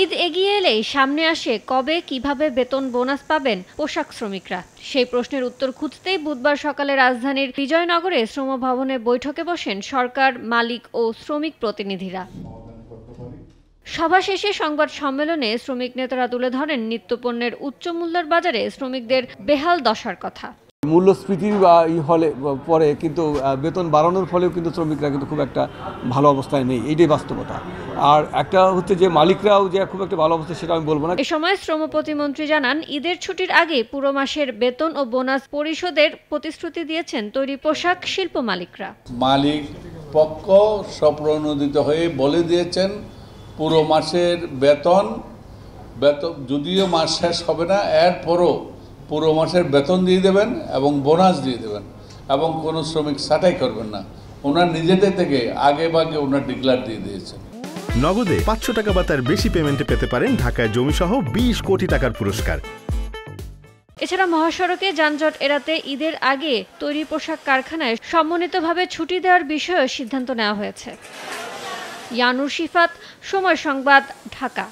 ঈদ এগিয়ে এলেই সামনে আসে কবে কিভাবে বেতন বোনাস পাবেন পোশাক শ্রমিকরা। সেই প্রশ্নের উত্তর খুঁজতেই বুধবার সকালে রাজধানীর বিজয়নগরে শ্রম ভবনে বৈঠকে বসেন সরকার, মালিক ও শ্রমিক প্রতিনিধিরা। সভা শেষে সংবাদ সম্মেলনে শ্রমিক নেতারা তুলে ধরেন নিত্যপণ্যের উচ্চ মূল্যের বাজারে শ্রমিকদের বেহাল দশার কথা। মূল্যস্ফীতির হলে পরে কিন্তু বেতন বাড়ানোর ফলেও কিন্তু শ্রমিকরা কিন্তু খুব একটা ভালো অবস্থায় নেই, এইটাই বাস্তবতা। আর একটা হচ্ছে যে মালিকরাও যে খুব একটা ভালো অবস্থা সেটা আমি বলবো না। এ সময় শ্রম প্রতিমন্ত্রী জানান, ঈদের ছুটির আগে পুরো মাসের বেতন ও বোনাস পরিশোধের প্রতিশ্রুতি দিয়েছেন তৈরি পোশাক শিল্প মালিকরা। মালিক পক্ষ স্বপ্রণোদিত হয়ে বলে দিয়েছেন পুরো মাসের বেতন যদিও মাস শেষ হবে না, এরপরও পুরো মাসের বেতন দিয়ে দেবেন এবং বোনাস দিয়ে দেবেন এবং কোনো শ্রমিক ছাঁটাই করবেন না। ওনার নিজেদের থেকে আগে ভাগে ওনার ডিক্লার দিয়ে দিয়েছেন। নগদে 500 টাকা বা তার বেশি পেমেন্টে পেতে পারেন ঢাকায় জমিসহ 20 কোটি টাকার পুরস্কার। এছাড়া মহাসড়কে যানজট এড়াতে ঈদের আগে তৈরি পোশাক কারখানায় সমন্বিতভাবে ছুটি দেওয়ার বিষয়েও সিদ্ধান্ত নেওয়া হয়েছে। ইয়ানুর শিফাত, সময় সংবাদ, ঢাকা।